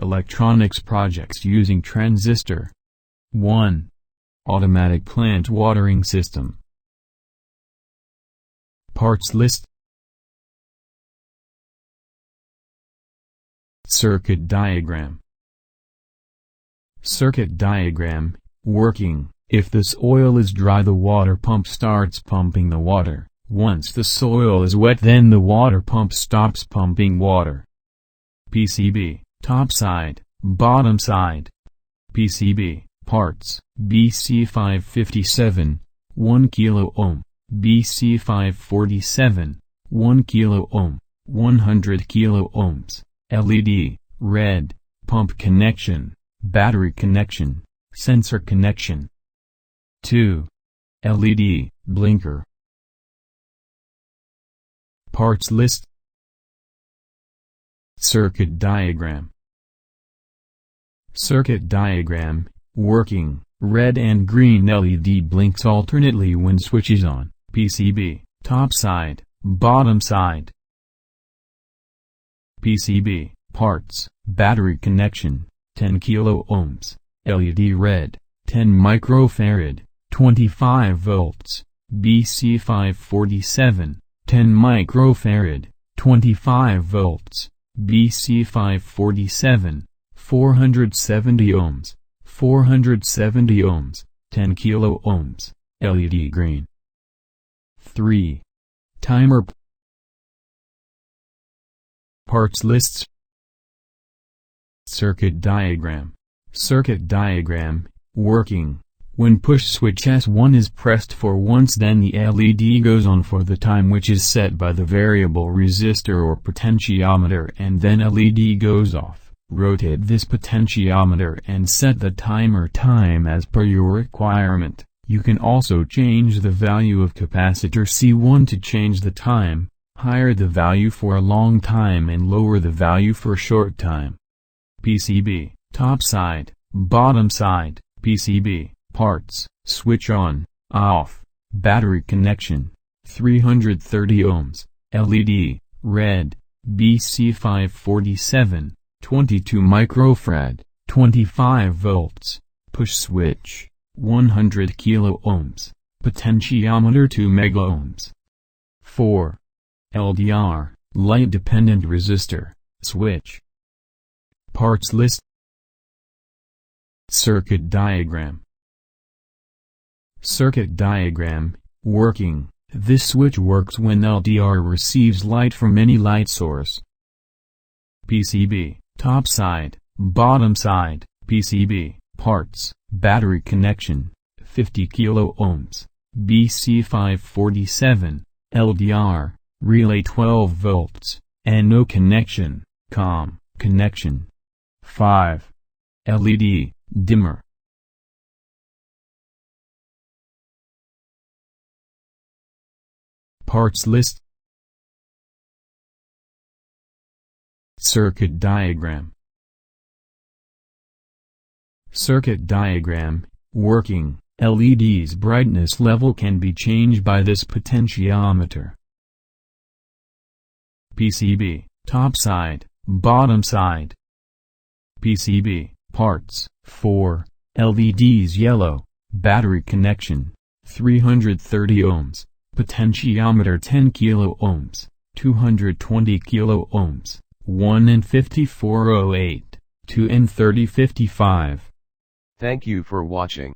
Electronics projects using transistor. 1. Automatic plant watering system. Parts list. Circuit diagram. Circuit diagram, working. If the soil is dry, the water pump starts pumping the water. Once the soil is wet, then the water pump stops pumping water. PCB, top side, bottom side. PCB, parts, BC557, 1 kilo ohm, BC547, 1 kilo ohm, 100 kilo ohms, LED, red, pump connection, battery connection, sensor connection. 2. LED, blinker. Parts list. Circuit diagram. Circuit diagram, working. Red and green LED blinks alternately when switch is on. PCB, top side, bottom side. PCB, parts, battery connection, 10 kilo ohms, LED red, 10 microfarad, 25 volts, BC547, 10 microfarad, 25 volts, BC547, 470 ohms, 470 ohms, 10 kilo ohms, LED green. 3. Timer. Parts lists. Circuit diagram. Circuit diagram, working. When push switch S1 is pressed for once, then the LED goes on for the time which is set by the variable resistor or potentiometer, and then LED goes off. Rotate this potentiometer and set the timer time as per your requirement. You can also change the value of capacitor C1 to change the time, higher the value for a long time and lower the value for short time. PCB, top side, bottom side. PCB, parts, switch on, off, battery connection, 330 ohms, LED, red, BC547, 22 microfarad, 25 volts, push switch, 100 kilo ohms, potentiometer 2 mega ohms. 4. LDR, light dependent resistor, switch. Parts list. Circuit diagram. Circuit diagram, working. This switch works when LDR receives light from any light source. PCB, top side, bottom side. PCB, parts, battery connection, 50 kilo ohms, BC547, LDR, relay 12 volts, NO connection, COM, connection. 5. LED, dimmer. Parts list. Circuit diagram. Circuit diagram, working. LED's brightness level can be changed by this potentiometer. PCB, top side, bottom side. PCB, parts, 4, LEDs yellow, battery connection, 330 ohms, potentiometer 10 kilo ohms, 220 kilo ohms, 1N5408, 2N3055. Thank you for watching.